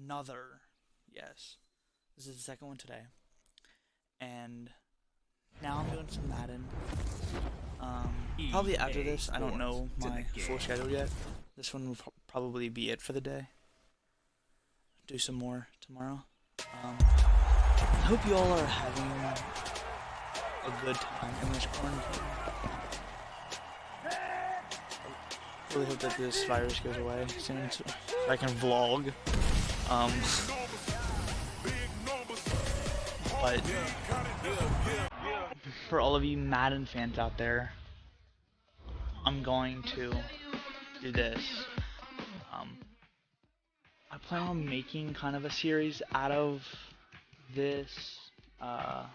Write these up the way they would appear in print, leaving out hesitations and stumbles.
another. Yes, this is the second one today, and now I'm doing some Madden. Probably after EA this, I don't Sports. know It's in the my full game. schedule yet. This one will probably be it for the day. Do some more tomorrow. I hope you all are having a good time in this quarantine. I really hope that this virus goes away soon so I can vlog. Um, but for all of you Madden fans out there, I'm going to do this. Um, I plan on making kind of a series out of this. Uh,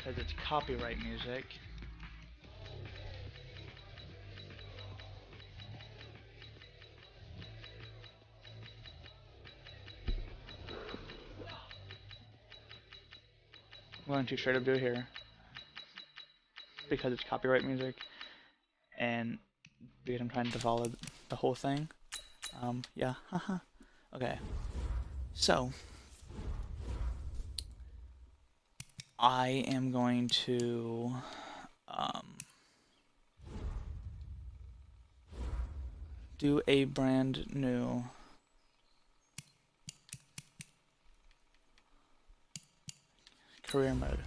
because it's copyright music, I'm going to straight up do it here because it's copyright music and because I'm trying to follow the whole thing. Yeah, haha. Okay, so I am going to do a brand new career mode.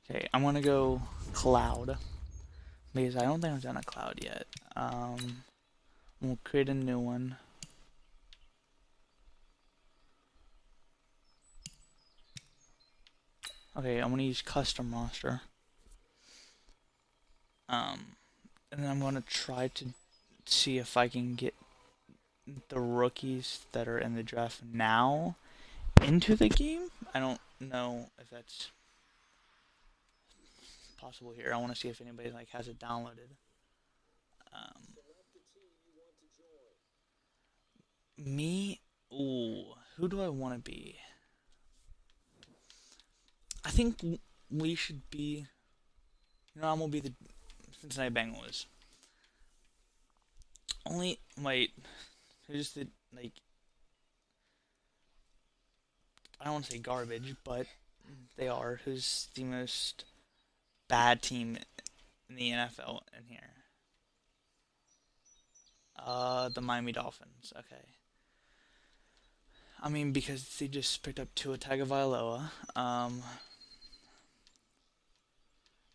Okay, I'm gonna go cloud because I don't think I've done a cloud yet. We'll create a new one. Okay, I'm gonna use custom roster. And then I'm gonna try to see if I can get the rookies that are in the draft now into the game. I don't know if that's possible here. I want to see if anybody like has it downloaded. Me, ooh, who do I want to be? I think we should be. I'm gonna be the Cincinnati Bengals. Only wait, who's the like? I don't want to say garbage, but they are. Who's the most bad team in the NFL in here? The Miami Dolphins. Okay. I mean, because they just picked up Tua Tagovailoa.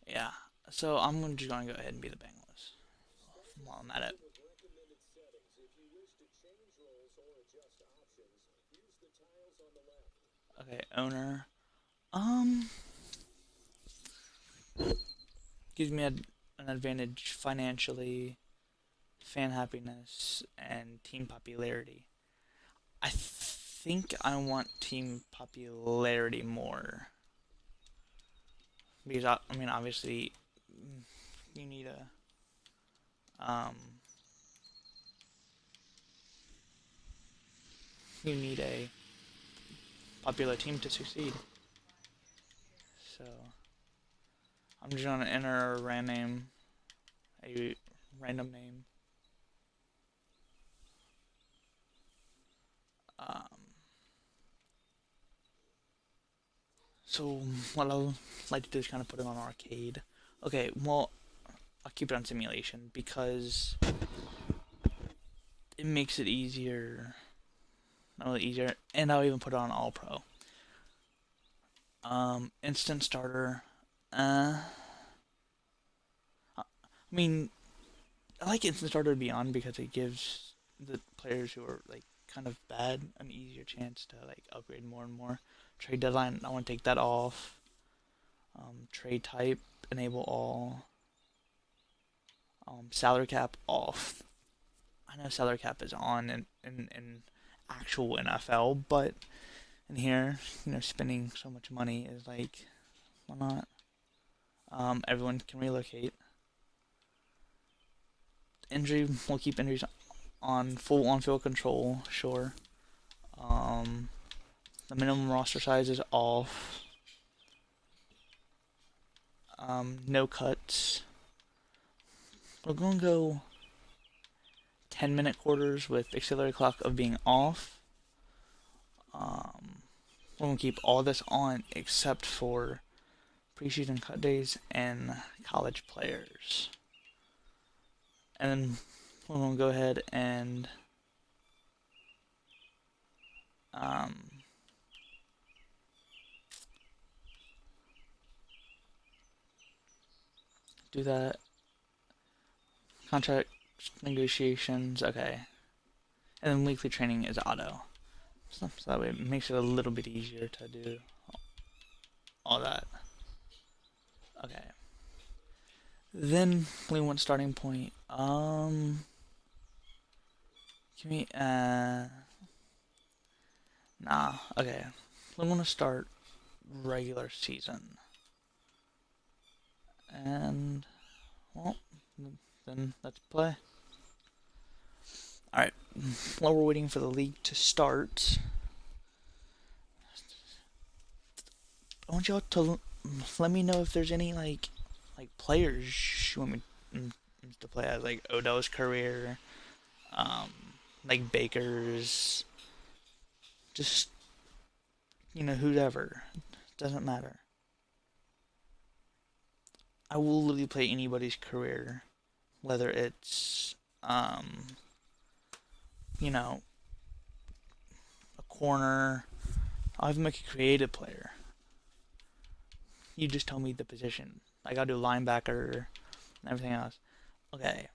Yeah. So I'm just gonna go ahead and be the Bengals while I'm at it. Okay, owner. Um, gives me an advantage financially, fan happiness, and team popularity. I think I want team popularity more because I mean obviously you need um a popular team to succeed. So I'm just gonna enter a random name. Um, so what I'll like to do is kind of put it on arcade. Okay, well I'll keep it on simulation because it makes it easier. Not really easier, and I'll even put it on all pro. Instant starter. I mean, I like instant starter beyond because it gives the players who are like kind of bad an easier chance to like upgrade more and more. Trade deadline, I want to take that off. Trade type, enable all. Salary cap off. I know salary cap is on in actual NFL, but in here, spending so much money is like Why not? Everyone can relocate. Injury, we'll keep injuries on full on-field control, sure. Um, the minimum roster size is off. No cuts. We're gonna go 10-minute quarters with auxiliary clock of being off. We're gonna keep all this on except for preseason cut days and college players. And then we're gonna go ahead and do that. Contract negotiations, okay. And then weekly training is auto. So that way it makes it a little bit easier to do all that. Okay. Then we want starting point. Give me nah. Okay. We want to start regular season. And well, then let's play. Alright, while we're waiting for the league to start, I want y'all to let me know if there's any like players you want me to play as, like Odell's career, um, like Baker's, just whoever, doesn't matter. I will literally play anybody's career, whether it's a corner. I'll even make a creative player. You just tell me the position. I gotta do linebacker and everything else. Okay.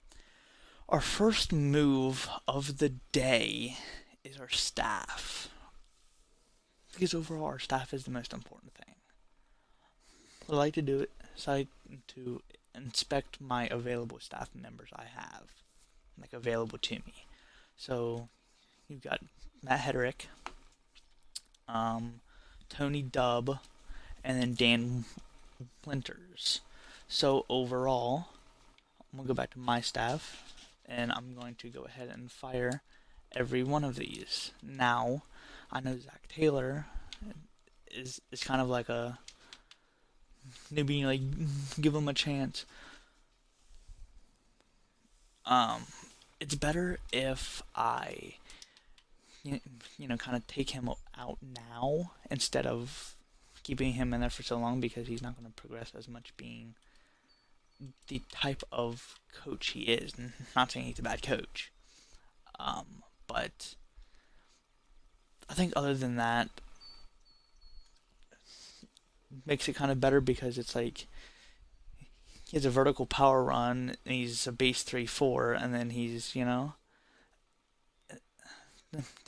Our first move of the day is our staff. Because overall, our staff is the most important thing. What I like to do is I like to inspect my available staff members I have, like available to me. So you've got Matt Hedrick, Tony Dubb, and then Dan Winters. So overall, I'm gonna go back to my staff, and I'm going to go ahead and fire every one of these. Now, I know Zach Taylor is kind of like a maybe like give him a chance. It's better if I kind of take him out now instead of keeping him in there for so long, because he's not going to progress as much being the type of coach he is. Not saying he's a bad coach, but I think other than that, makes it kind of better because it's like he has a vertical power run and he's a base 3-4, and then he's then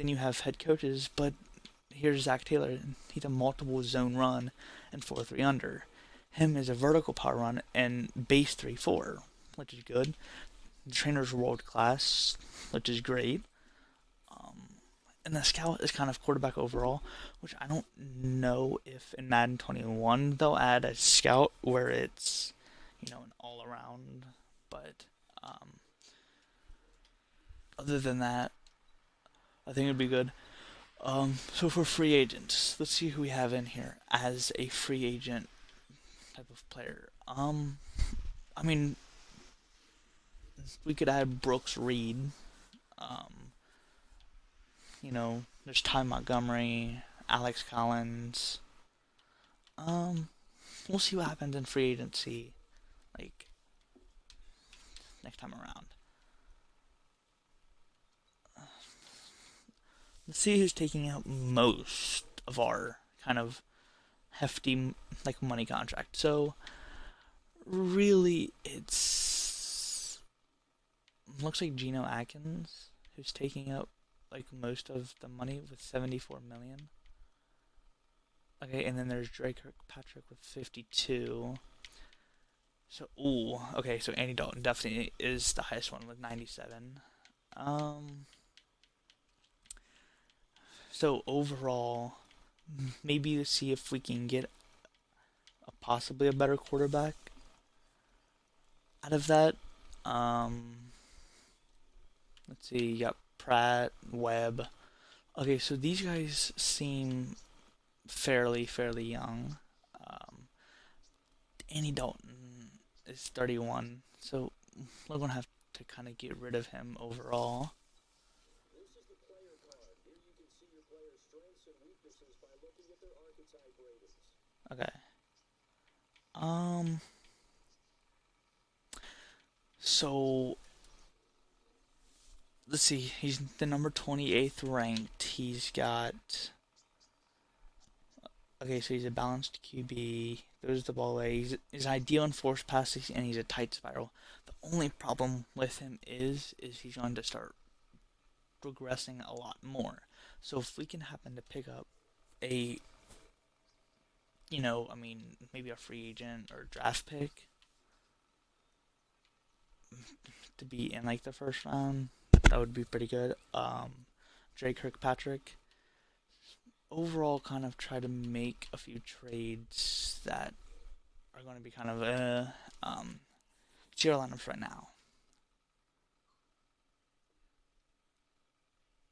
you have head coaches, but here's Zach Taylor. He's a multiple zone run and 4-3 under. Him is a vertical power run and base 3-4, which is good. The trainer's world class, which is great. And the scout is kind of quarterback overall, which I don't know if in Madden 21 they'll add a scout where it's an all around. But other than that, I think it'd be good. So for free agents, let's see who we have in here as a free agent type of player. I mean, we could add Brooks Reed. There's Ty Montgomery, Alex Collins. We'll see what happens in free agency, like next time around. Let's see who's taking out most of our kind of hefty money contract. So really, looks like Geno Atkins who's taking up most of the money with 74 million. Okay, and then there's Drake Kirkpatrick with 52. So okay, so Andy Dalton definitely is the highest one with 97. So overall, maybe to see if we can get a possibly a better quarterback out of that. Um, let's see, you got Pratt, Webb. Okay, so these guys seem fairly young. Um, Andy Dalton is 31, so we're gonna have to kind of get rid of him overall. Okay. Um. So let's see. He's the number 28th ranked. He's got. Okay, so he's a balanced QB. Throws the ball away. He's ideal in forced passes, and he's a tight spiral. The only problem with him is he's going to start progressing a lot more. So if we can happen to pick up a, I mean, maybe a free agent or draft pick to be in like the first round, that would be pretty good. Drake Kirkpatrick. Overall, kind of try to make a few trades that are going to be kind of tier lineups right now.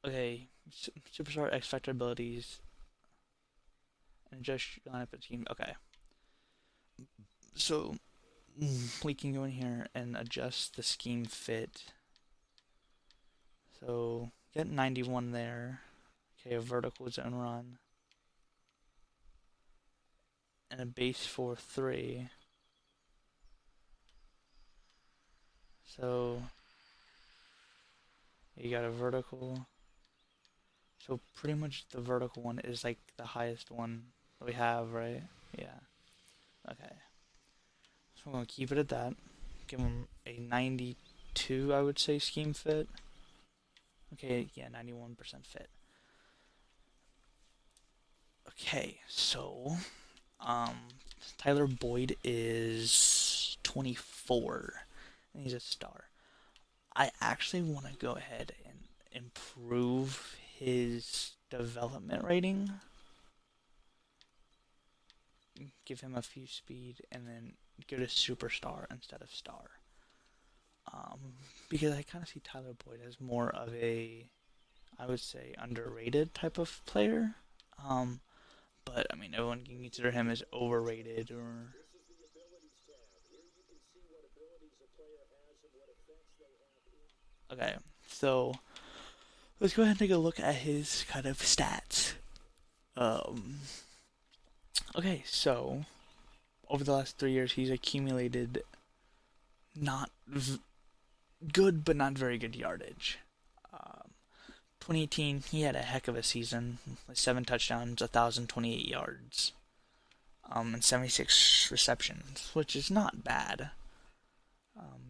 Okay, superstar X Factor abilities and adjust your lineup and team. Okay, so we can go in here and adjust the scheme fit. So get 91 there. Okay, a vertical zone run and a base 4-3. So you got a vertical. So pretty much the vertical one is like the highest one that we have, right? Yeah. Okay. So we're gonna keep it at that. Give him a 92, I would say, scheme fit. Okay, yeah, 91% fit. Okay, so Tyler Boyd is 24, and he's a star. I actually want to go ahead and improve his development rating. Give him a few speed, and then go to superstar instead of star. Because I kind of see Tyler Boyd as more of a, I would say, underrated type of player. But I mean, everyone can consider him as overrated or. Okay, so let's go ahead and take a look at his kind of stats. Um, okay, so over the last 3 years, he's accumulated not good, but not very good yardage. 2018, he had a heck of a season with 7 touchdowns, 1,028 yards, and 76 receptions, which is not bad.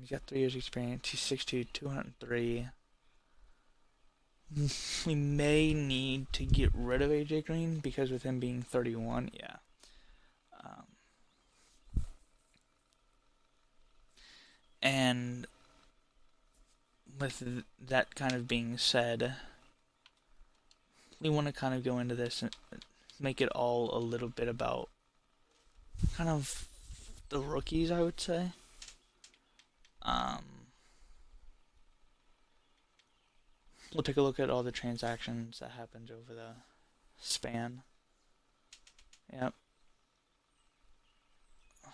He's got 3 years experience. He's 6'2", 203. We may need to get rid of AJ Green because with him being 31, yeah. And with that kind of being said, we want to kind of go into this and make it all a little bit about kind of the rookies, I would say. We'll take a look at all the transactions that happened over the span. Yep.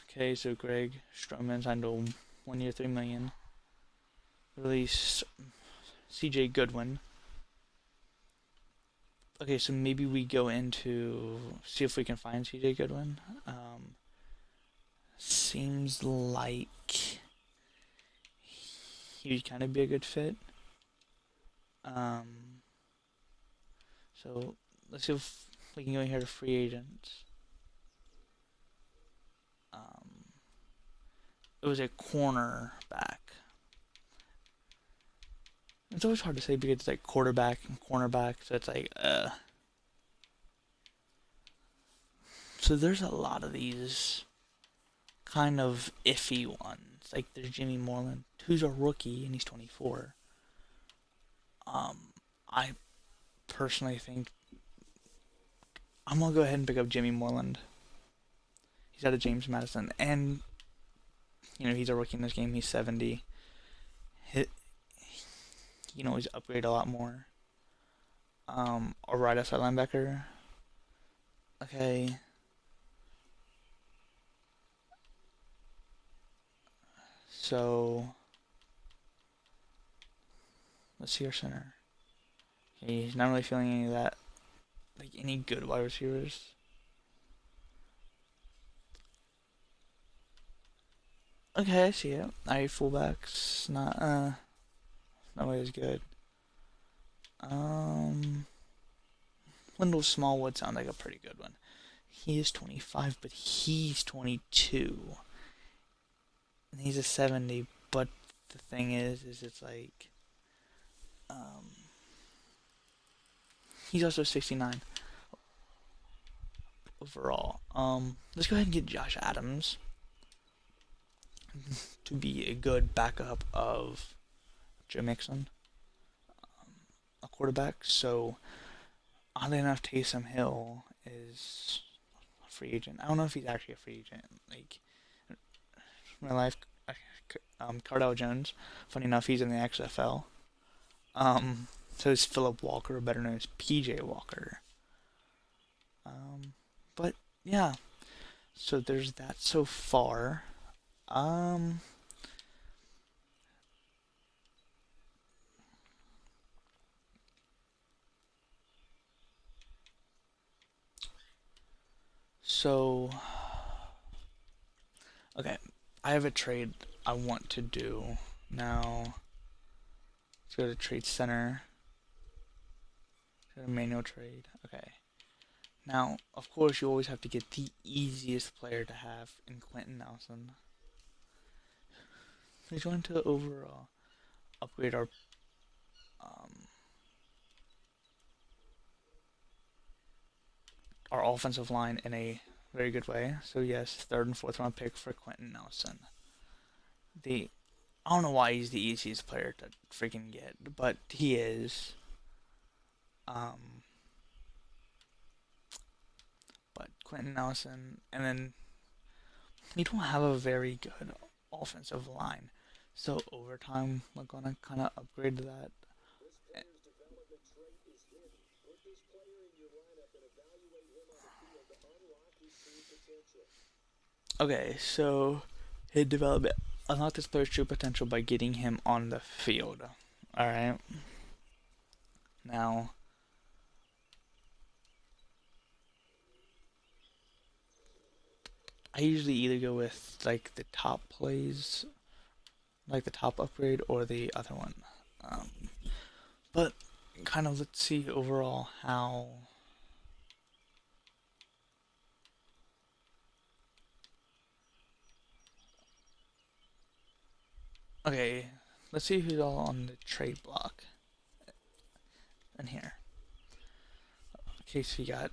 Okay, so Greg Stroman signed a 1 year, $3 million. Release CJ Goodwin. Okay, so maybe we go into see if we can find CJ Goodwin. Seems like he would kind of be a good fit. So let's see if we can go in here to free agents. It was a cornerback. It's always hard to say because it's like quarterback and cornerback, so it's like, So there's a lot of these kind of iffy ones. Like there's Jimmy Moreland, who's a rookie and he's 24. I personally think I'm gonna go ahead and pick up Jimmy Moreland. He's he's out of James Madison, and he's a rookie in this game. He's 70. He, he can always upgrade a lot more. Or right outside linebacker. Okay. So let's see our center. Okay, he's not really feeling any of that. Like any good wide receivers. Okay, I see it. Alright, fullbacks not really as good. Wendell Smallwood sounds like a pretty good one. He is 25, but he's 22. And he's a 70, but the thing is it's like, he's also 69 overall. Let's go ahead and get Josh Adams to be a good backup of Joe Mixon, a quarterback. So, oddly enough, Taysom Hill is a free agent. I don't know if he's actually a free agent. Like, in real life, Cardell Jones, funny enough, he's in the XFL. So is Philip Walker, better known as PJ Walker. But, yeah. So there's that so far. So, okay, I have a trade I want to do now. Let's go to Trade Center. Go to Manual Trade. Okay. Now, of course, you always have to get the easiest player to have in Quentin Nelson. He's going to overall upgrade our offensive line in a very good way. So yes, third and fourth round pick for Quentin Nelson. I don't know why he's the easiest player to freaking get, but he is. But Quentin Nelson, and then we don't have a very good offensive line. So over time, we're gonna kind of upgrade that. Okay, so his development unlock this player's true potential by getting him on the field. All right. Now, I usually either go with like the top plays, like the top upgrade, or the other one. But kind of let's see overall how. Okay, let's see who's all on the trade block. In here. Okay, so we got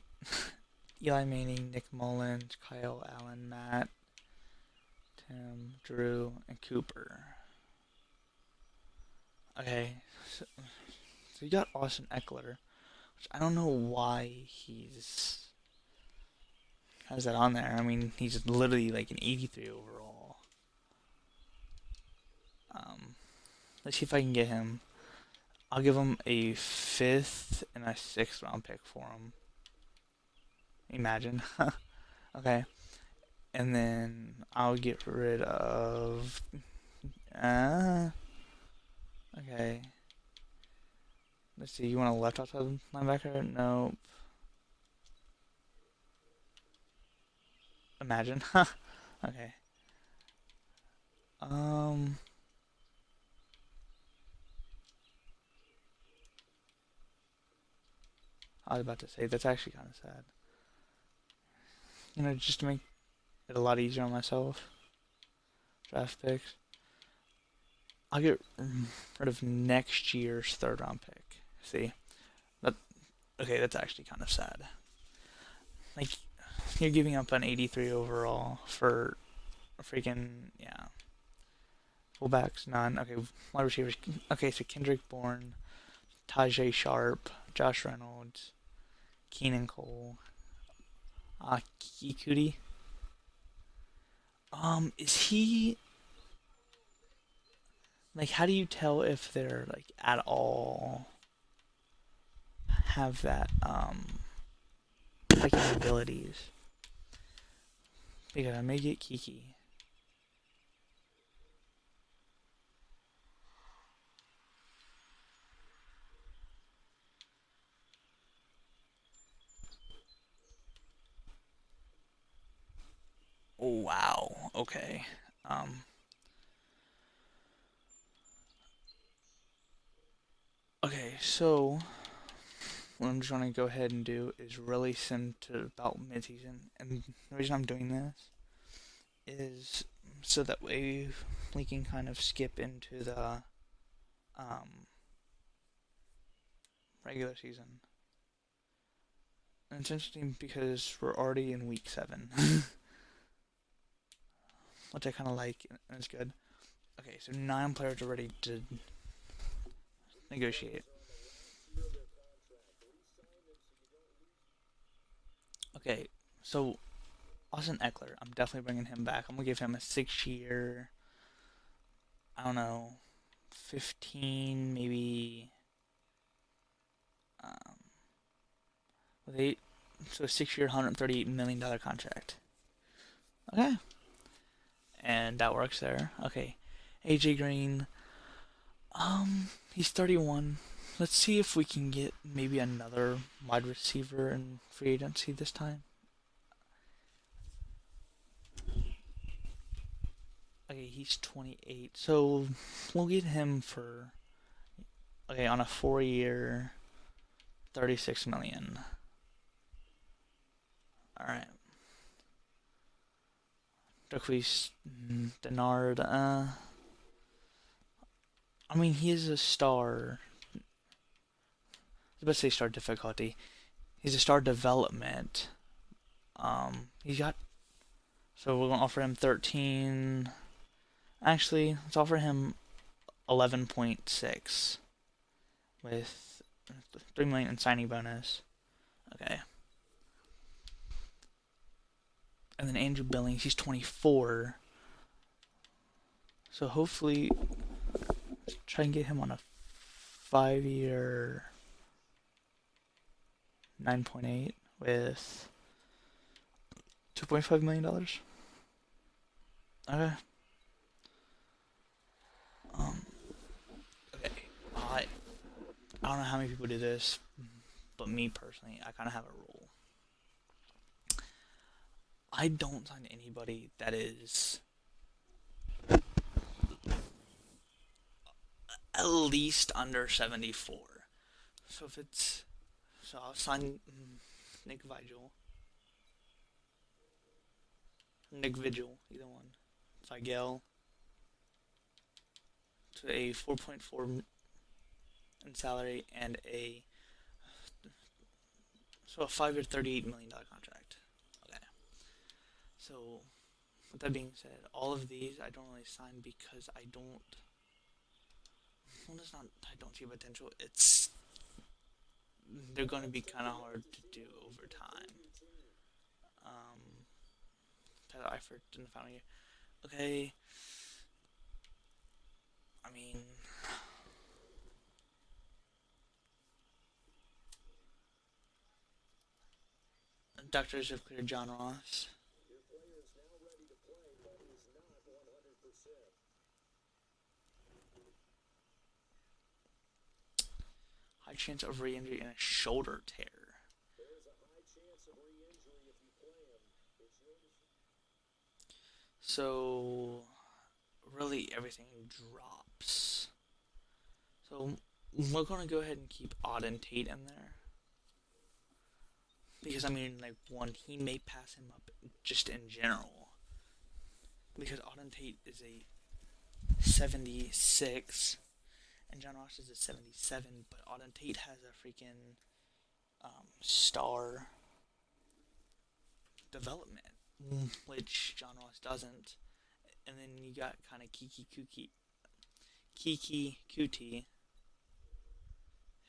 Eli Manning, Nick Mullins, Kyle Allen, Matt, Tim, Drew, and Cooper. Okay, so you got Austin Eckler, which I don't know why he's has that on there. I mean, he's literally like an 83 overall. Let's see if I can get him. I'll give him a 5th and a 6th round pick for him. Imagine. Okay. And then I'll get rid of. Okay. Let's see. You want a left outside linebacker? Nope. Imagine. Okay. I was about to say that's actually kind of sad. Just to make it a lot easier on myself. Draft picks. I'll get rid of next year's 3rd round pick. See? Okay, that's actually kind of sad. Like, you're giving up an 83 overall for a freaking, yeah. Fullbacks, none. Okay, wide receivers. Okay, so Kendrick Bourne, Tajay Sharp, Josh Reynolds, Keenan Cole, Kikuti. Is he like? How do you tell if they're like at all have that like abilities? Because I may get Kiki. Oh wow. Okay. Um. Okay. So what I'm just going to go ahead and do is release him to about mid-season, and the reason I'm doing this is so that way we can kind of skip into the um, regular season. And it's interesting because we're already in week 7, which I kind of like, and it's good. Okay, so 9 players are ready to negotiate. Okay, so Austin Eckler, I'm definitely bringing him back. I'm gonna give him a 6-year, I don't know, 15, maybe, um, with 8, so a 6-year, $138 million contract. Okay, and that works there. Okay, AJ Green, he's 31. Let's see if we can get maybe another wide receiver in free agency this time. Okay, he's 28, so we'll get him for okay on a 4-year, 36 million. All right, Jacquees Denard. I mean he is a star. I was about to say star difficulty. He's a star development. He's got. So we're gonna offer him 13. Actually, let's offer him 11.6 with 3 million in signing bonus. Okay. And then Andrew Billings, he's 24. So hopefully, try and get him on a 5-year 9.8 with $2.5 million. Okay. Um. Okay. I don't know how many people do this, but me personally, I kind of have a rule. I don't sign anybody that is at least under 74. So if it's so, I'll sign Nick Vigil, either one. Figel to a 4.4 in salary and a 5-year $38 million contract. Okay. So with that being said, all of these I don't really sign because I don't. Well, it's not. I don't see potential. They're going to be kind of hard to do over time. Um, Tyler Eifert in the final year. Okay. I mean, doctors have cleared John Ross. High chance of re-injury and a shoulder tear. So really everything drops. So we're gonna go ahead and keep Auden Tate in there because I mean, like one, he may pass him up just in general because Auden Tate is a 76 and John Ross is a 77, but Auden Tate has a freaking star development, which John Ross doesn't. And then you got kind of Kiki Kuti,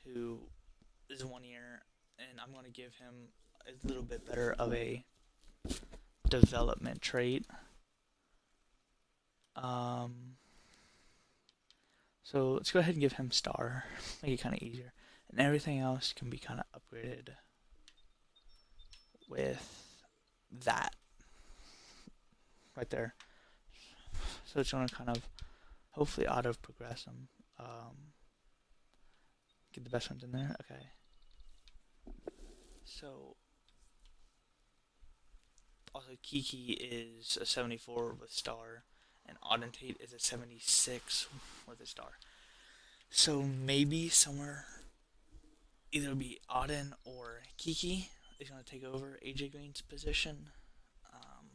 who is 1 year, and I'm going to give him a little bit better of a development trait. Um, so let's go ahead and give him star, make it kind of easier, and everything else can be kind of upgraded with that right there. So it's going to kind of hopefully auto progress them. Get the best ones in there. Okay. So also Kiki is a 74 with star, and Audentate is a 76 with a star. So maybe somewhere either be Auden or Kiki is going to take over AJ Green's position. Um,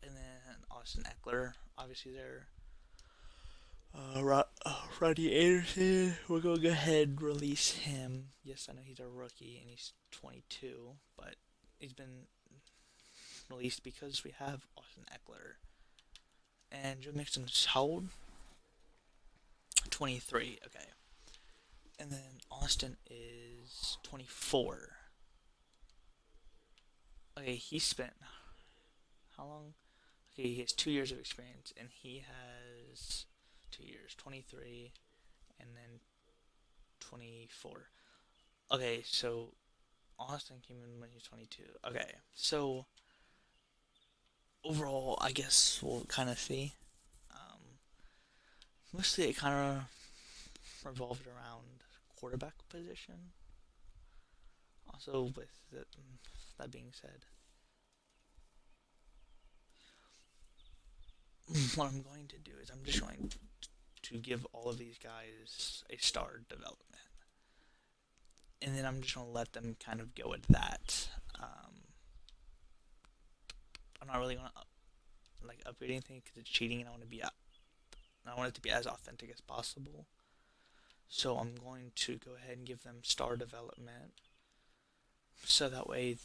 and then Austin Eckler, obviously there. Rodney Anderson, we're going to go ahead and release him. Yes, I know he's a rookie and he's 22, but he's been released because we have Austin Eckler. And Joe Mixon's how old? 23, okay. And then Austin is 24. Okay, he spent how long? Okay, he has 2 years of experience, and he has 2 years, 23, and then 24. Okay, so Austin came in when he was 22. Okay, so overall, I guess we'll kind of see. Um, Mostly it kind of revolved around quarterback position. Also, with that being said, what I'm going to do is I'm just going to give all of these guys a star development. And then I'm just going to let them kind of go at that. I'm not really going to like upgrade anything because it's cheating, and I want it to be as authentic as possible. So I'm going to go ahead and give them star development, so that way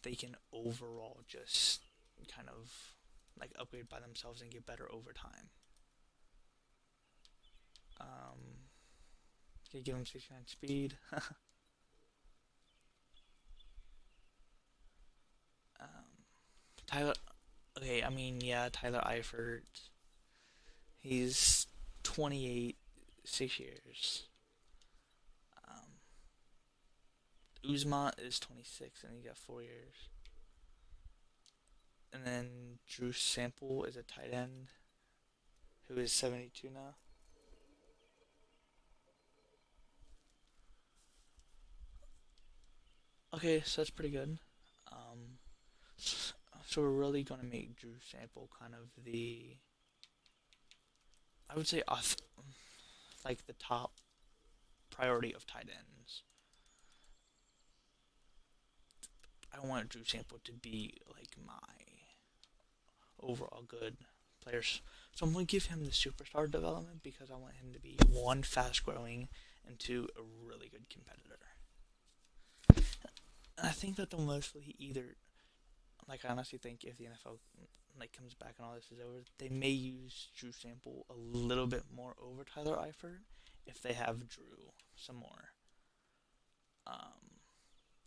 they can overall just kind of like upgrade by themselves and get better over time. Okay, give them 69 speed. Tyler. Okay, I mean, yeah, Tyler Eifert. He's 28, 6 years. Um, Uzma is 26, and he got 4 years. And then Drew Sample is a tight end who is 72 now. Okay, so that's pretty good. Um, so we're really going to make Drew Sample kind of I would say, like the top priority of tight ends. I want Drew Sample to be like my overall good players. So I'm going to give him the superstar development because I want him to be one, fast growing, and two, a really good competitor. And I think that they'll mostly either, like, I honestly think if the NFL like comes back and all this is over, they may use Drew Sample a little bit more over Tyler Eifert if they have Drew some more.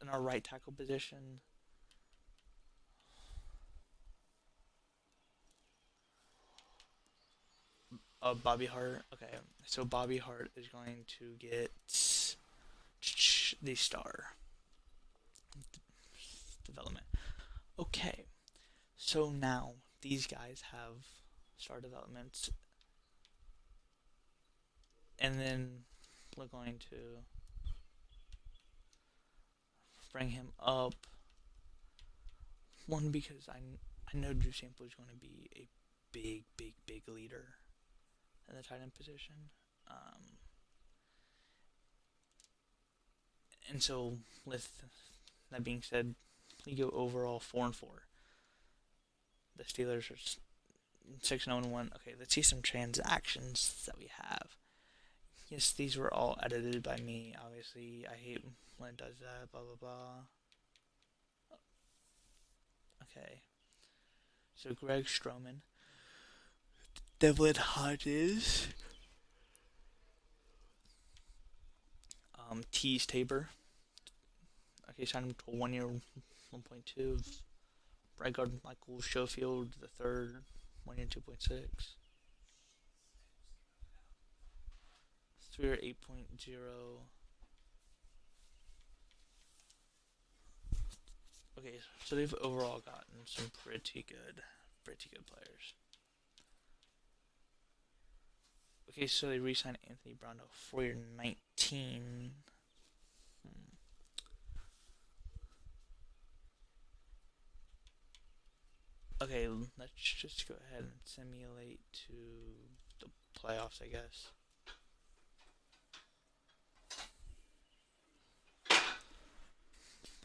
In our right tackle position, Bobby Hart. Okay, so Bobby Hart is going to get the star development. Okay, so now these guys have star developments, and then we're going to bring him up. One, because I know Drew Sample is going to be a big leader in the tight end position. And so, with that being said, we go overall 4-4. The Steelers are 6-0-1. Okay, let's see some transactions that we have. Yes, these were all edited by me. Obviously, I hate when it does that. Blah blah blah. Okay. So Greg Stroman, Devlin Hodges, Tease Tabor. Okay, signed him to a 1 year, 1.2. Brigard Michael Schofield the third, 1 year, 2.6. 3 or 8.0. Okay, so they've overall gotten some pretty good players. Okay, so they re-signed Anthony Brown to 4 year 19. Okay, let's just go ahead and simulate to the playoffs, I guess.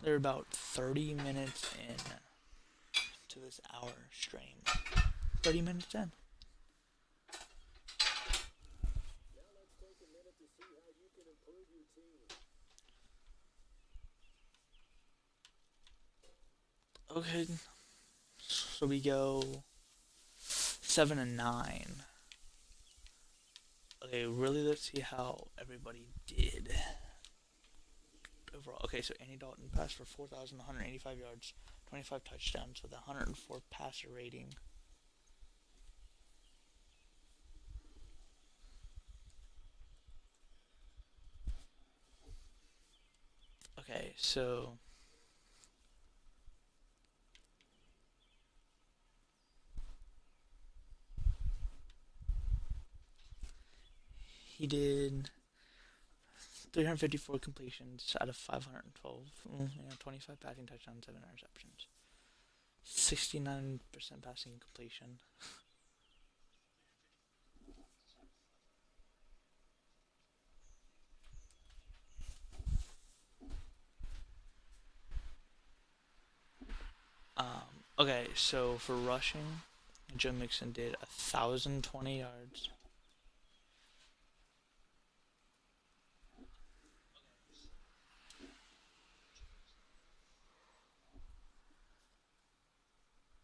They're about 30 minutes in to this hour stream. 30 minutes in. Okay, so we go 7-9. Okay, really, let's see how everybody did overall. Okay, so Andy Dalton passed for 4,185 yards, 25 touchdowns with a 104 passer rating. Okay, so he did 354 completions out of 512. 25 passing touchdowns, 7 interceptions. 69% passing completion. Okay, so for rushing, Joe Mixon did 1,020 yards.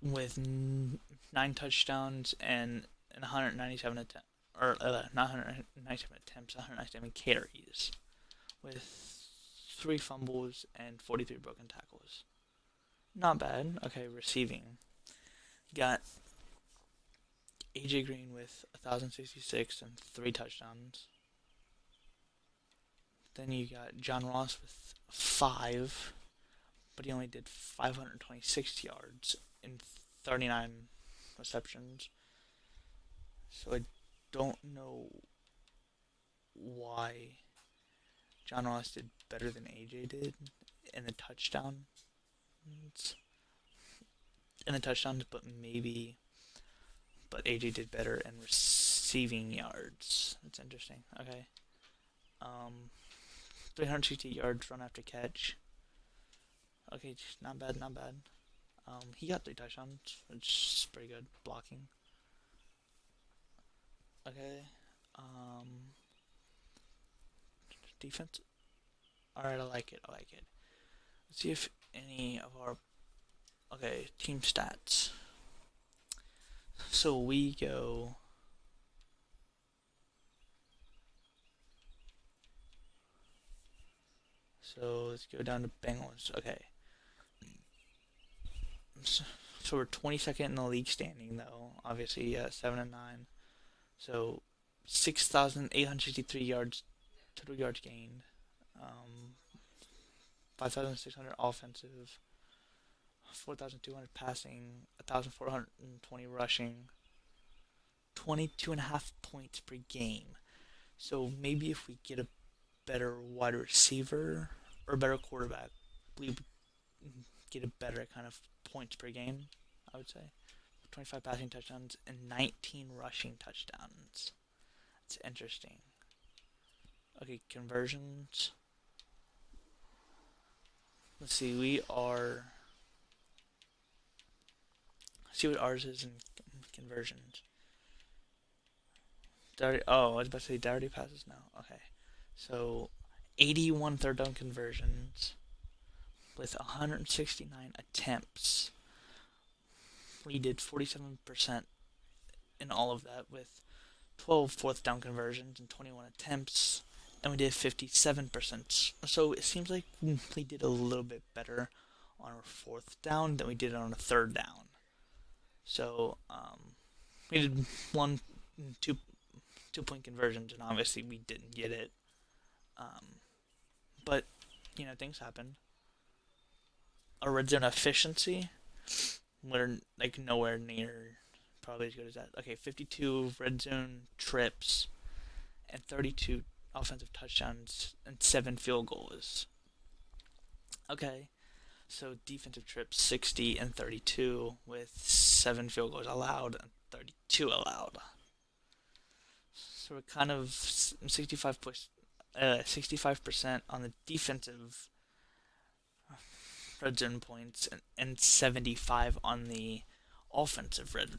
With 9 touchdowns and 197 attempts, or not 197 attempts, 197 carries, with 3 fumbles and 43 broken tackles. Not bad. Okay, receiving. Got AJ Green with 1,066 and 3 touchdowns. Then you got John Ross with 5, but he only did 526 yards in 39 receptions. So I don't know why John Ross did better than AJ did in the touchdowns. But AJ did better in receiving yards. That's interesting. Okay. 360 yards run after catch. Okay, not bad. He got 3 touchdowns, which is pretty good blocking. Okay. Defense. Alright, I like it. Let's see if any of our team stats. So we go. So let's go down to Bengals. Okay. So we're 22nd in the league standing, though. Obviously, 7-9. So 6,863 yards, total yards gained. 5,600 offensive. 4,200 passing. 1,420 rushing. 22.5 points per game. So maybe if we get a better wide receiver or a better quarterback, we would get a better kind of points per game, I would say. 25 passing touchdowns and 19 rushing touchdowns. It's interesting. Okay, conversions. Let's see, see what ours is in conversions. I was about to say, already passes now. Okay. So, 81 third down conversions with 169 attempts. We did 47% in all of that with 12 fourth down conversions and 21 attempts. And we did 57%. So it seems like we did a little bit better on our fourth down than we did on a third down. So we did two 2 point conversions, and obviously we didn't get it. Um, but things happen. Our red zone efficiency, we're like nowhere near probably as good as that. Okay, 52 red zone trips and 32 offensive touchdowns and 7 field goals. Okay, so defensive trips 60 and 32 with 7 field goals allowed and 32 allowed. So we're kind of 65% on the defensive red zone points and 75 on the offensive red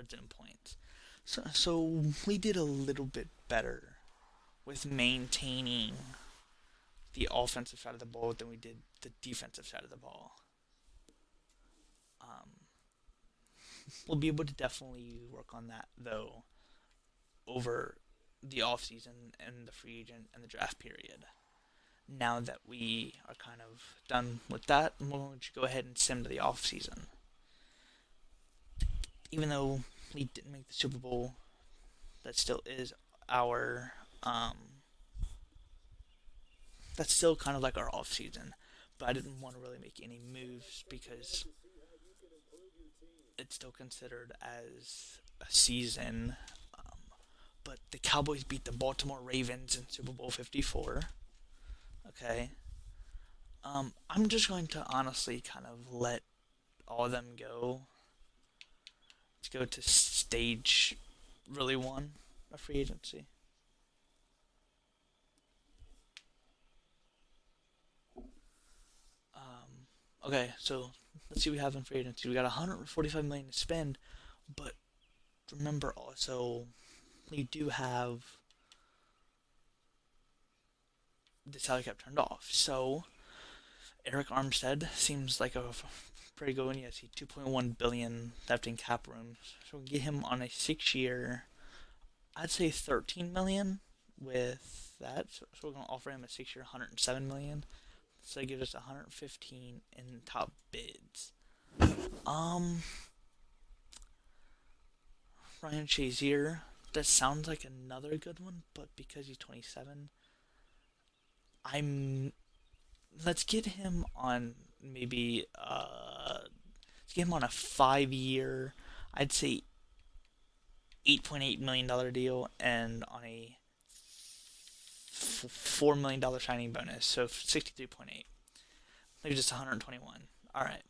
zone points. So we did a little bit better with maintaining the offensive side of the ball than we did the defensive side of the ball. Um, we'll be able to definitely work on that though over the off season and the free agent and the draft period. Now that we are kind of done with that, we'll just go ahead and sim to the off season. Even though we didn't make the Super Bowl, that still is our that's still kind of like our off season. But I didn't want to really make any moves because it's still considered as a season. But the Cowboys beat the Baltimore Ravens in Super Bowl 54. Okay. I'm just going to honestly kind of let all of them go. Let's go to stage really one of free agency. Okay, so let's see what we have in free agency. We got 145 million to spend, but remember also we do have the salary cap turned off. So Eric Armstead seems like a pretty good one. Yes, he 2.1 billion left in cap room. So we get him on a 6 year. I'd say 13 million with that. So we're gonna offer him a 6 year, 107 million. So that gives us 115 in top bids. Um, Ryan Shazier. That sounds like another good one, but because he's 27, I'm let's get him on maybe let's get him on a 5 year, I'd say $8.8 million deal, and on a $4 million signing bonus, so 63.8. Maybe just 121. All right.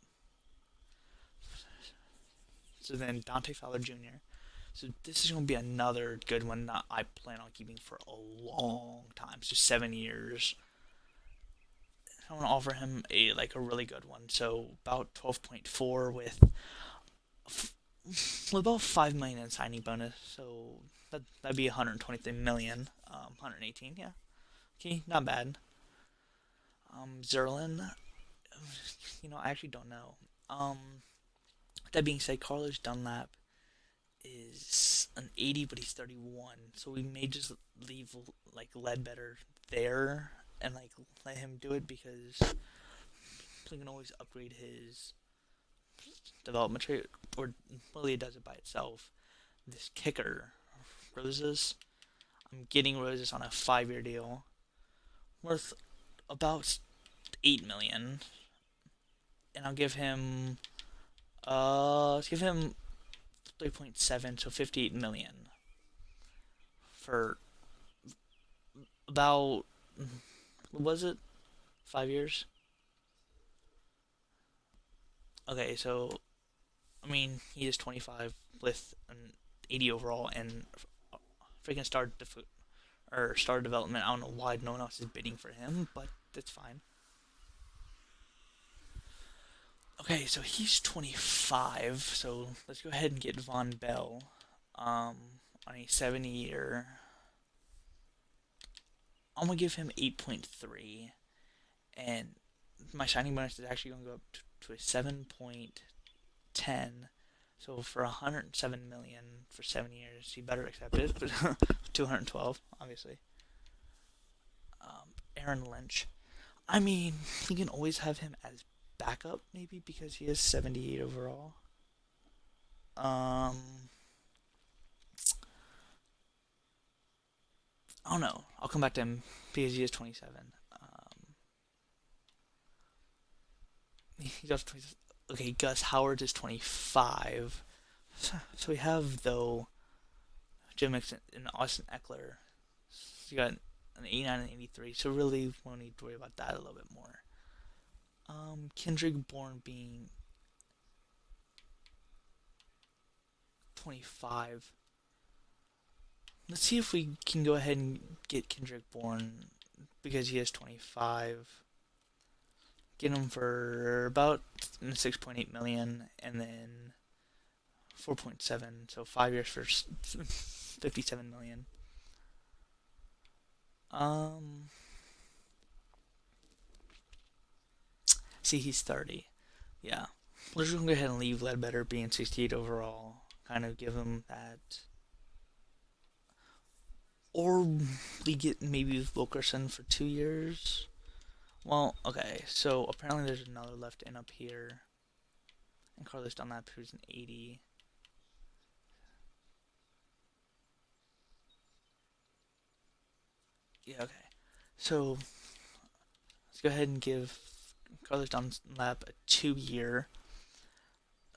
So then Dante Fowler Jr. So this is going to be another good one that I plan on keeping for a long time. So 7 years. I want to offer him a really good one. So about 12.4 with about 5 million in signing bonus. So that'd be 123 million. 118. Yeah. Okay, not bad. Zerlin. I actually don't know. That being said, Carlos Dunlap is an 80, but he's 31. So we may just leave Ledbetter there and let him do it because we can always upgrade his development rate, or really it does it by itself. This kicker, Roses. I'm getting Roses on a 5 year deal worth about 8 million, and I'll give him let's give him 3.7, so 58 million for about, what was it, 5 years? Okay, so I mean he is 25 with an 80 overall and freaking star development. I don't know why no one else is bidding for him, but that's fine. Okay, so he's 25, so let's go ahead and get Von Bell on a 7 year. I'm going to give him 8.3, and my signing bonus is actually going to go up to a 7.10. So for 107 million for 7 years, he better accept it. 212, obviously. Aaron Lynch. I mean, you can always have him as backup, maybe, because he is 78 overall. I don't know. I'll come back to him because he is 27. He's also 20. Okay, Gus Howard is 25. So we have though Joe Mixon and Austin Eckler. So you got an 89 and 83. So really, we won't need to worry about that a little bit more. Kendrick Bourne being 25. Let's see if we can go ahead and get Kendrick Bourne because he is 25. Get him for about 6.8 million and then 4.7. So 5 years for 57 million. Um, See, he's 30. Yeah. We're just gonna go ahead and leave Ledbetter being 68 overall. Kind of give him that. Or we get maybe Wilkerson for 2 years. Well, okay, so apparently there's another left in up here. And Carlos Dunlap, who's an 80. Yeah, okay. So let's go ahead and give Carlos Dunlap a 2 year.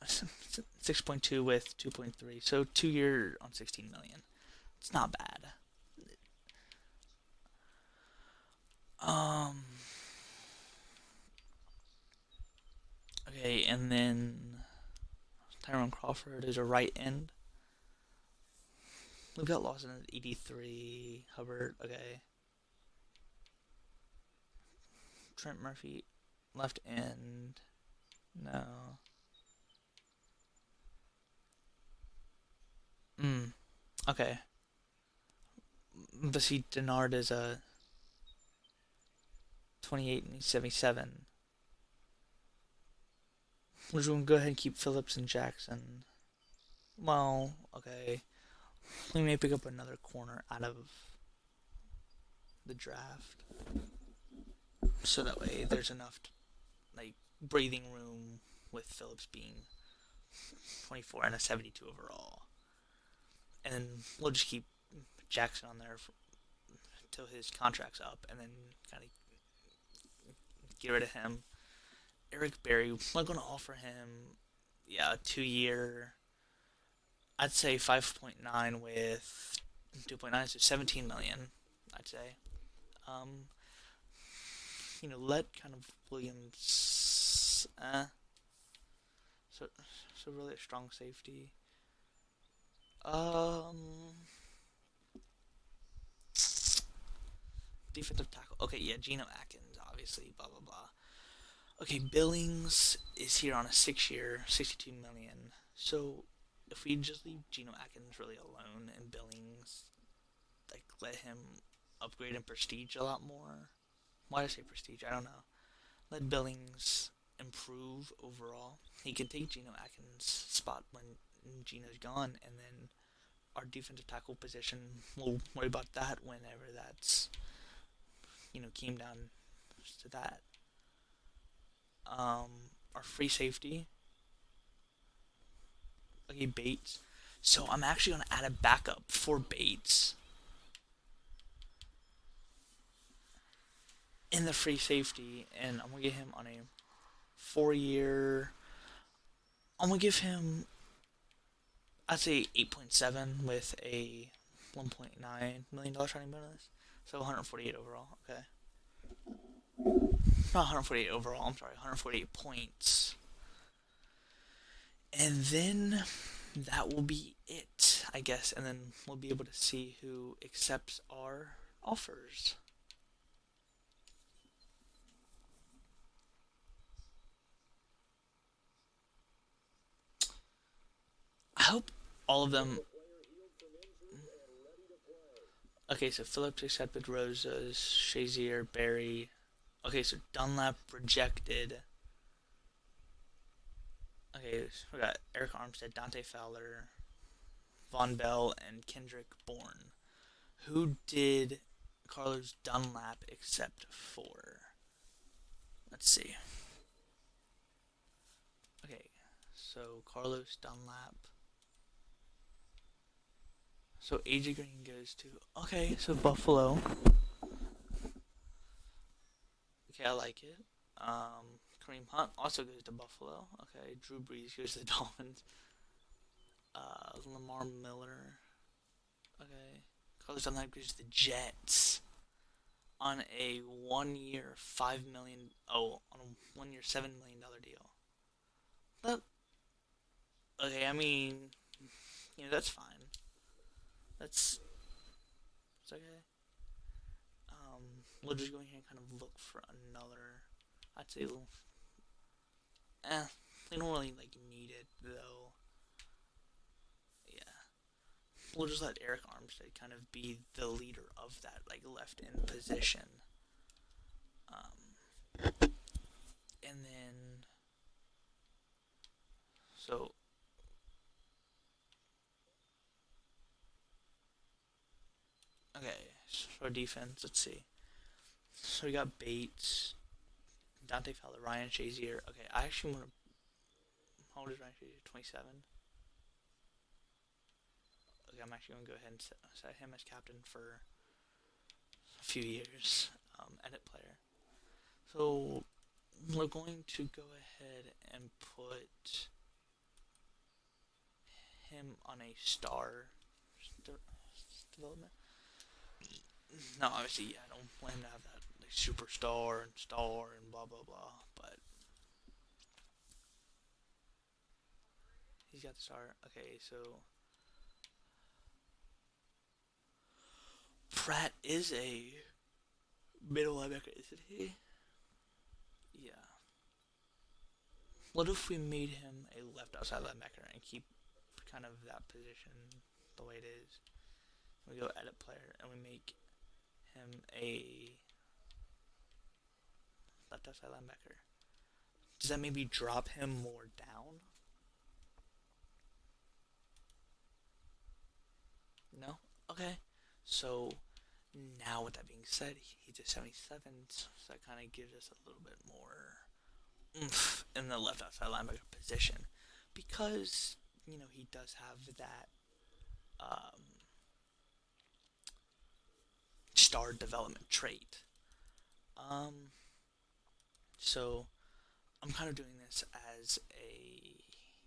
6.2 with 2.3. So 2 year on 16 million. It's not bad. Um. Okay, and then Tyrone Crawford is a right end. We've got Lawson at 83. Hubbard, okay. Trent Murphy, left end. No. Okay. But see, Denard is a 28 and 77. We're just gonna go ahead and keep Phillips and Jackson. Well, okay. We may pick up another corner out of the draft. So that way there's enough like breathing room with Phillips being 24 and a 72 overall. And we'll just keep Jackson on there until his contract's up and then kind of get rid of him. Eric Berry, we're going to offer him, yeah, a 2 year, I'd say 5.9 with 2.9, so 17 million, I'd say. Um, let kind of Williams, so, so really a strong safety. Um, Defensive tackle. Okay, yeah, Geno Atkins, obviously, blah, blah, blah. Okay, Billings is here on a 6 year, 62 million. So if we just leave Geno Atkins really alone and Billings, like, let him upgrade in prestige a lot more. Why did I say prestige? I don't know. Let Billings improve overall. He can take Geno Atkins' spot when Geno's gone, and then our defensive tackle position, we'll worry about that whenever that's, came down to that. Our free safety, okay, Bates. So I'm actually going to add a backup for Bates in the free safety, and I'm going to get him on a 4 year. I'm going to give him, I'd say 8.7 with a $1.9 million signing bonus. So 148 overall. Okay. Not 148 overall, I'm sorry, 148 points. And then that will be it, I guess. And then we'll be able to see who accepts our offers. I hope all of them. Okay, so Phillips accepted Rosas, Shazier, Barry. Okay, so Dunlap rejected. Okay, so we got Eric Armstead, Dante Fowler, Von Bell, and Kendrick Bourne. Who did Carlos Dunlap accept for? Let's see. Okay, so Carlos Dunlap. So AJ Green goes to okay. So Buffalo. Okay, I like it. Kareem Hunt also goes to Buffalo. Okay, Drew Brees goes to the Dolphins. Lamar Miller. Okay, Carlos Dunlap goes to the Jets on a 1 year $5 million. Oh, on a 1 year $7 million deal. That okay. I mean, that's fine. That's it's okay. We'll just go here and kind of look for another. I'd say, they don't really like need it though. Yeah, we'll just let Eric Armstead kind of be the leader of that like left end position. And then so okay, so for defense, let's see. So we got Bates, Dante Fowler, Ryan Shazier. Okay, I actually want to. How old is Ryan Shazier? 27. Okay, I'm actually going to go ahead and set him as captain for a few years. Edit player. So we're going to go ahead and put him on a star development. No, obviously, yeah, I don't want him to have that like superstar and star and blah blah blah. But he's got the star. Okay, so Pratt is a middle linebacker, isn't he? Yeah. What if we made him a left outside linebacker and keep kind of that position the way it is? We go edit player and we make him a left outside linebacker. Does that maybe drop him more down? No? Okay. So now with that being said, he's a 77, so that kind of gives us a little bit more oomph in the left outside linebacker position because he does have that um, star development trait. Um, so I'm kind of doing this as a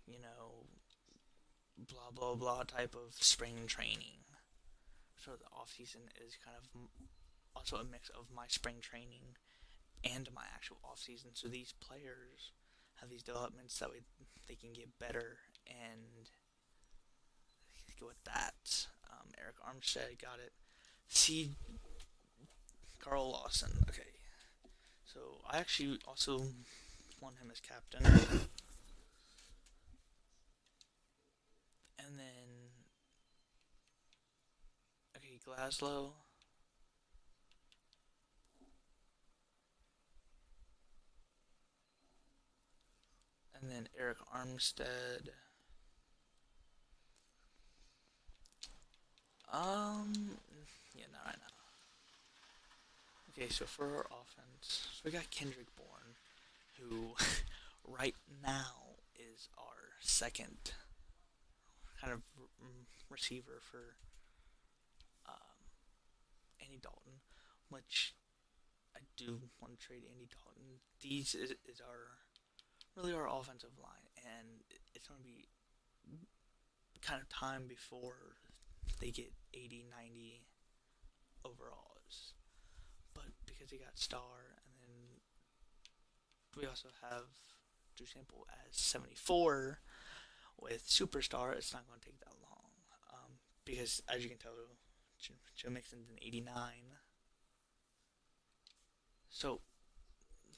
you know blah blah blah type of spring training. So the off season is kind of also a mix of my spring training and my actual off season. So these players have these developments that way they can get better and go with that. Eric Armstead got it. See Carl Lawson. Okay, so I actually also want him as captain. And then okay, Glaslow. And then Eric Armstead. Yeah, not right now. Okay, so for our offense, so we got Kendrick Bourne, who right now is our second kind of receiver for um, Andy Dalton, which I do want to trade Andy Dalton. These is our really our offensive line, and it's going to be kind of time before they get 80, 90 overalls. But because he got star, and then we also have Drew Sample as 74 with superstar, it's not going to take that long. Because as you can tell, Joe Mixon's an 89. So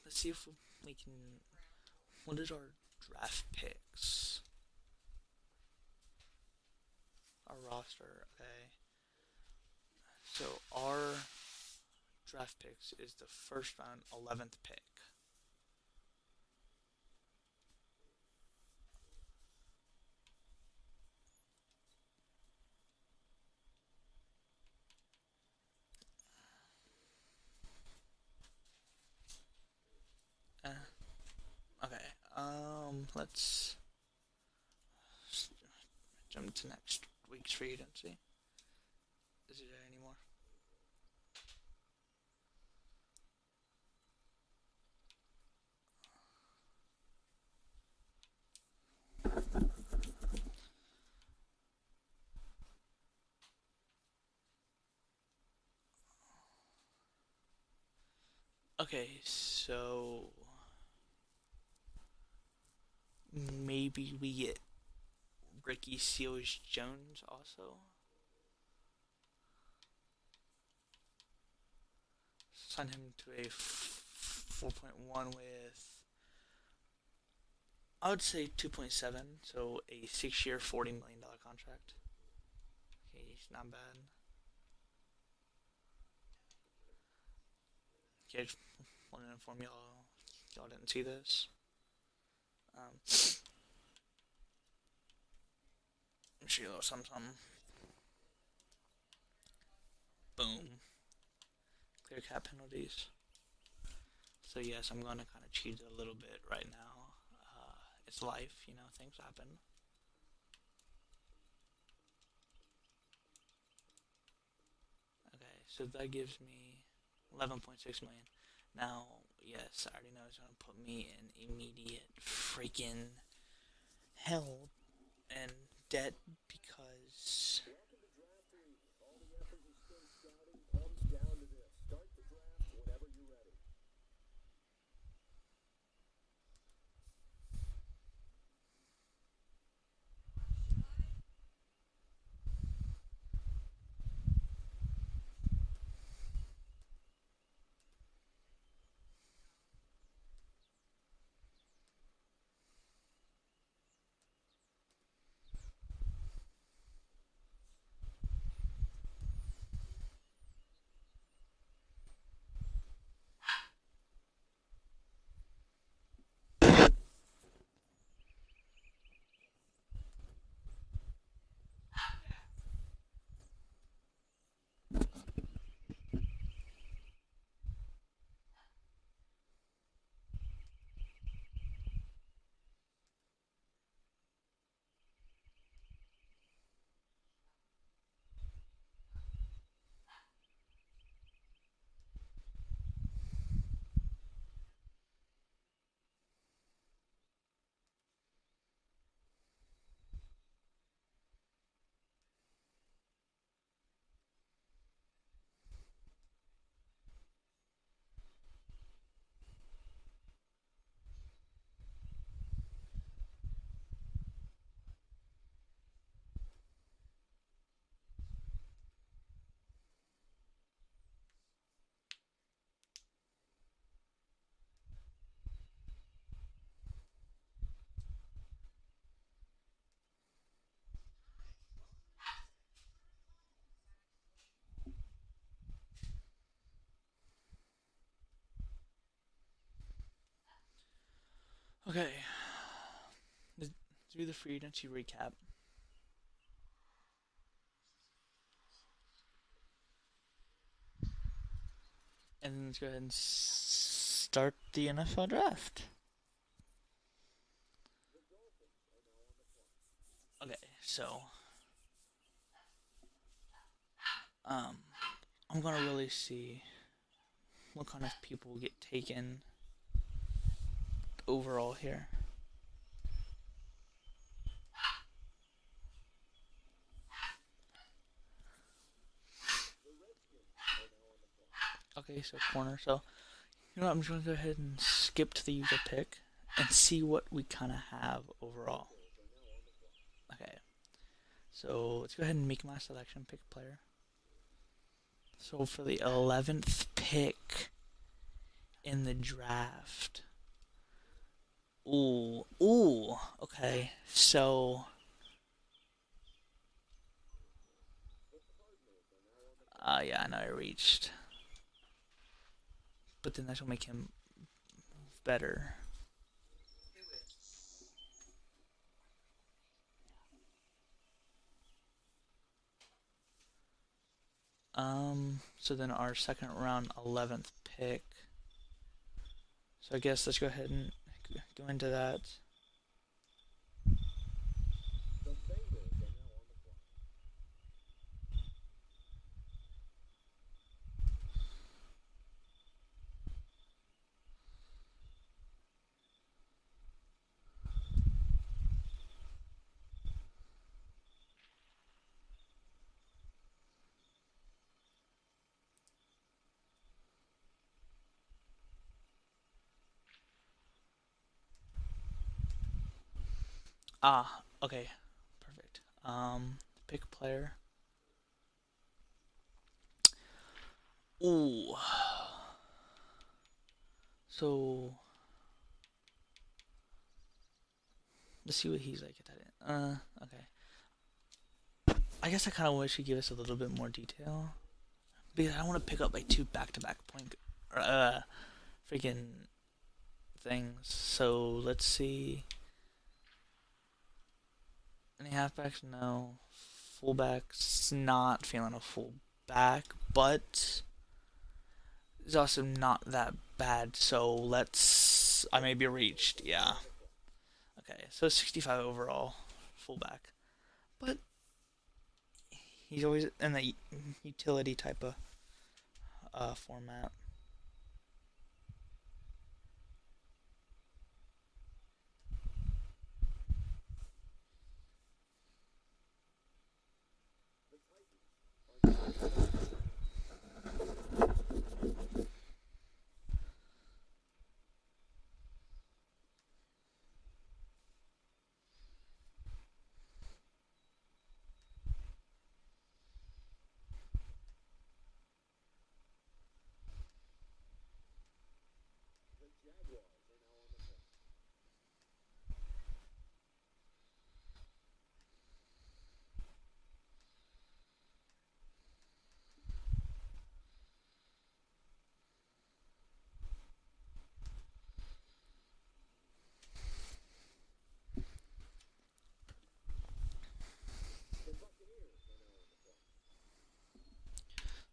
let's see if we can. What is our draft picks? Our roster, okay. So our draft picks is the first round, 11th pick. Okay. Let's jump to next week's free agency. Is it there anymore? Okay, so maybe we get Ricky Seals Jones also. Sign him to a 4.1 with, I would say 2.7, so a 6 year, $40 million contract. Okay, he's not bad. Okay, just want to inform y'all didn't see this. Um, Let me show you a little something. Boom. Clear cap penalties. So yes, I'm gonna kind of cheat it a little bit right now. It's life, you know, things happen. Okay, so that gives me 11.6 million. Now, yes, I already know it's gonna put me in immediate freaking hell and debt because okay, let's do the free agency recap, and then let's go ahead and start the NFL draft. Okay, so um, I'm gonna really see what kind of people get taken overall here. Okay, so corner. So you know what? I'm just gonna go ahead and skip to the user pick and see what we kind of have overall. Okay, so let's go ahead and make my selection. Pick a player. So for the 11th pick in the draft. Ooh. Okay, so yeah, I know I reached, but then that's gonna make him better. So then our second round 11th pick. So I guess let's go ahead and go into that. Okay, perfect. Pick player. Ooh, so let's see what he's like at that. Okay. I guess I kind of wish he'd give us a little bit more detail because I don't want to pick up like two back-to-back point, freaking things. So let's see. Any halfbacks? No. Fullbacks? Not feeling a fullback, but it's also not that bad. So let's. I may be reached. Yeah. Okay. So 65 overall, fullback, but he's always in the utility type of format.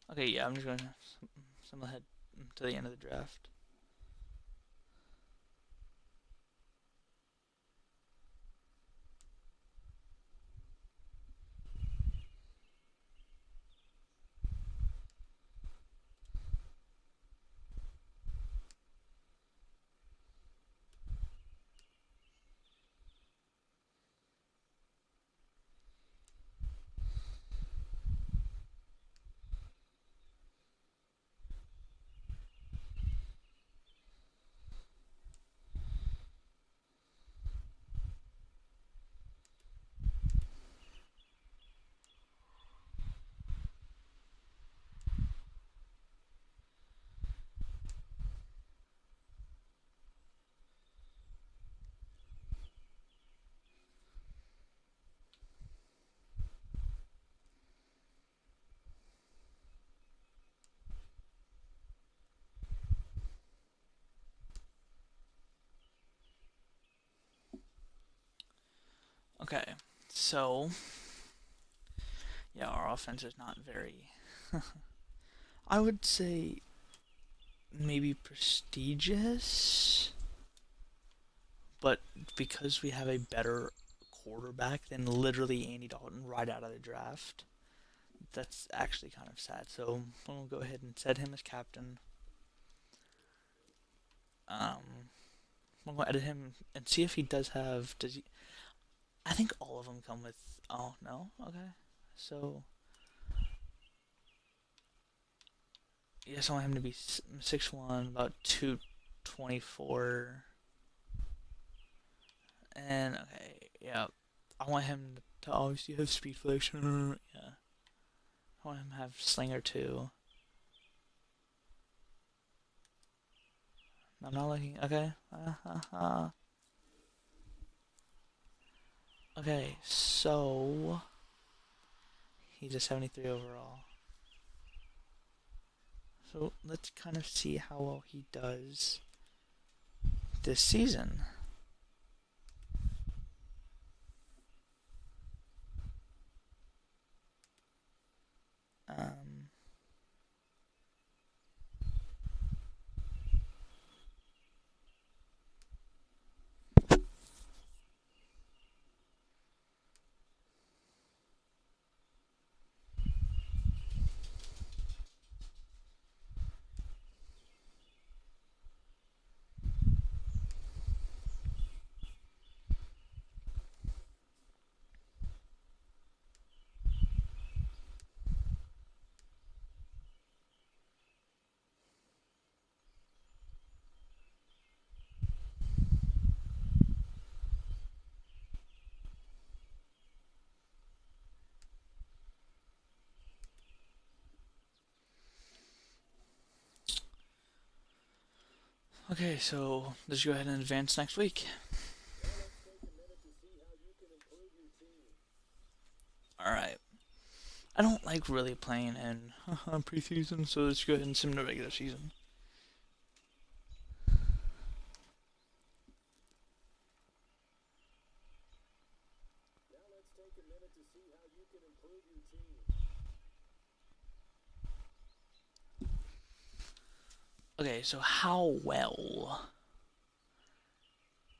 Okay, yeah, I'm just going to some ahead to the end of the draft. Okay, so yeah, our offense is not very. I would say maybe prestigious, but because we have a better quarterback than literally Andy Dalton right out of the draft, that's actually kind of sad. So we'll go ahead and set him as captain. Um, I'm gonna edit him and see if he does have. Does he? I think all of them come with. Oh no. Okay. So yes, I want him to be 6'1", about 224, and okay, yeah, I want him to obviously have speed flex. Yeah, I want him to have slinger too. I'm not looking. Okay. Okay, so he's a 73 overall. So let's kind of see how well he does this season. Um, Okay, so let's go ahead and advance next week. All right. I don't like really playing in preseason, so let's go ahead and sim the regular season. Okay, so how well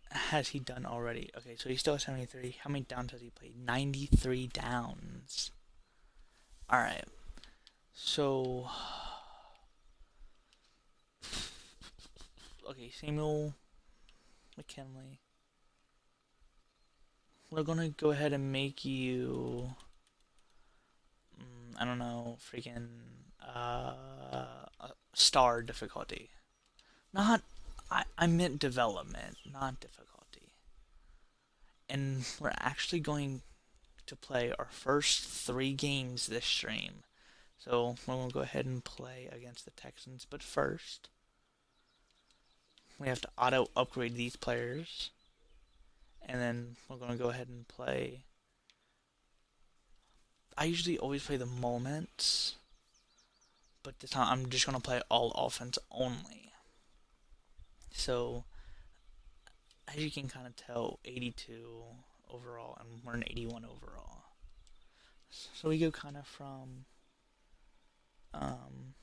has he done already? Okay, so he's still at 73. How many downs has he played? 93 downs. Alright, so. Okay, Samuel McKinley. We're gonna go ahead and make you. I don't know, freaking. Star difficulty. Not. I meant development, not difficulty. And we're actually going to play our first 3 games this stream. So we're going to go ahead and play against the Texans. But first, we have to auto upgrade these players. And then we're going to go ahead and play. I usually always play the moments. But this time I'm just going to play all offense only. So, as you can kind of tell, 82 overall, and we're an 81 overall. So we go kind of from um,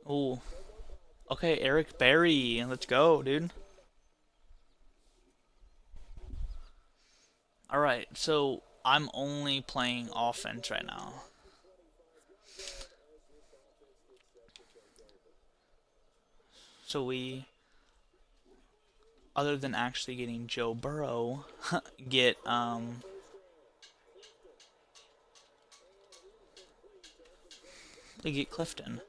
oh, okay, Eric Berry. Let's go, dude. Alright, so I'm only playing offense right now. So we, other than actually getting Joe Burrow, get, we get Clifton.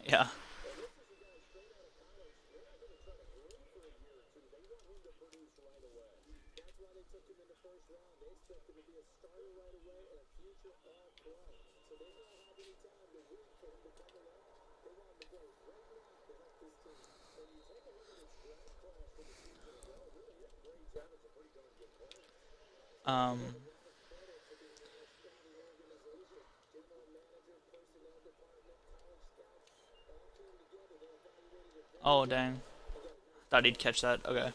Yeah. Um, oh, dang. Thought he'd catch that. Okay.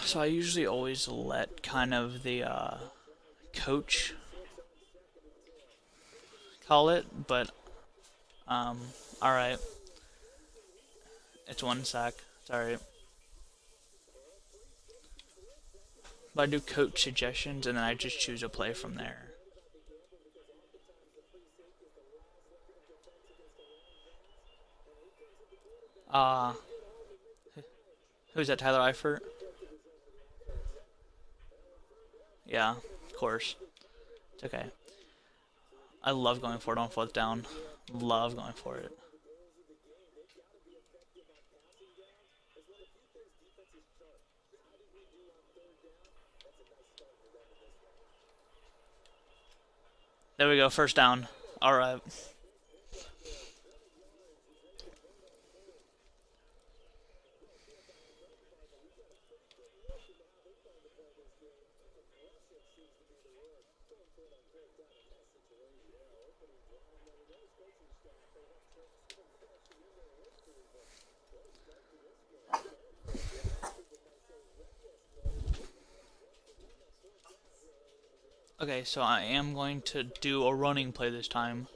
So I usually always let kind of the coach call it, but um, all right, it's 1 sack. Sorry, but I do coach suggestions, and then I just choose a play from there. Uh, who's that? Tyler Eifert? Yeah, of course. It's okay. I love going for it on fourth down. Love going for it. There we go, first down. All right. Okay, so I am going to do a running play this time.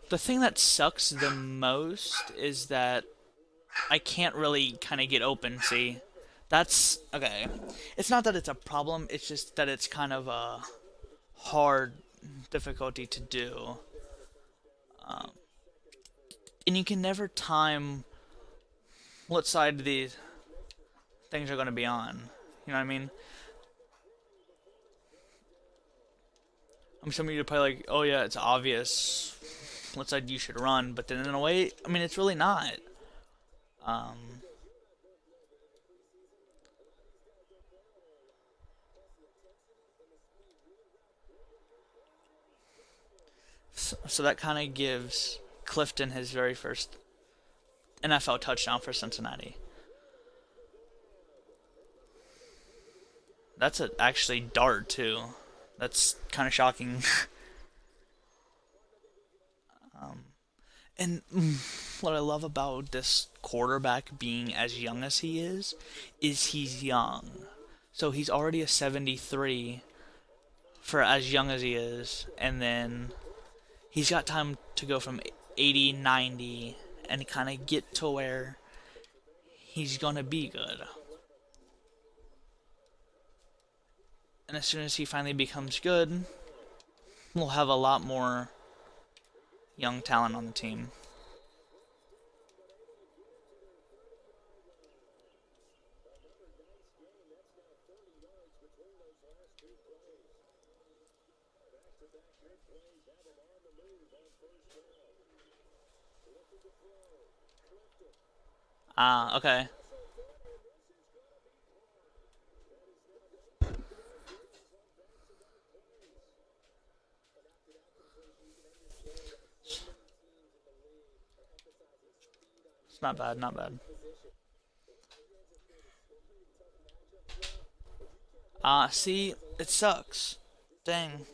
The thing that sucks the most is that I can't really kind of get open, see? That's okay. It's not that it's a problem, it's just that it's kind of a hard difficulty to do. Um, and you can never time what side these things are going to be on. You know what I mean? I'm assuming you're probably like, oh yeah, it's obvious what side you should run, but then in a way, I mean, it's really not. Um, so that kind of gives Clifton his very first NFL touchdown for Cincinnati. That's a actually dart too. That's kind of shocking. um, and what I love about this quarterback being as young as he is he's young. So he's already a 73 for as young as he is, and then he's got time to go from 80, 90, and kind of get to where he's gonna be good. And as soon as he finally becomes good, we'll have a lot more young talent on the team. Okay. It's not bad, not bad. See, it sucks. Dang.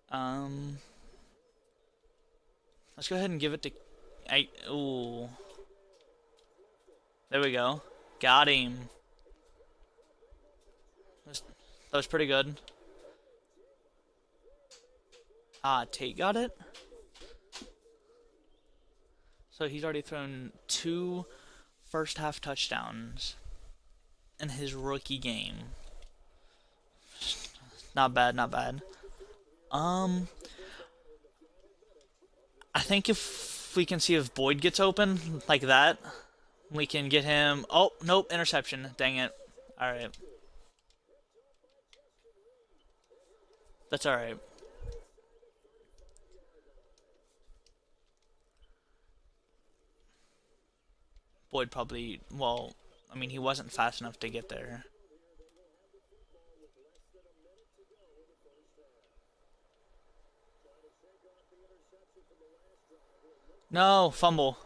Um, let's go ahead and give it to. Ooh. There we go. Got him. That was pretty good. Tate got it. So he's already thrown two first half touchdowns in his rookie game. Not bad, not bad. Um, I think if we can see if Boyd gets open like that, we can get him. Oh, nope, interception. Dang it. Alright. That's alright. Boyd probably, well, I mean, he wasn't fast enough to get there. No, fumble.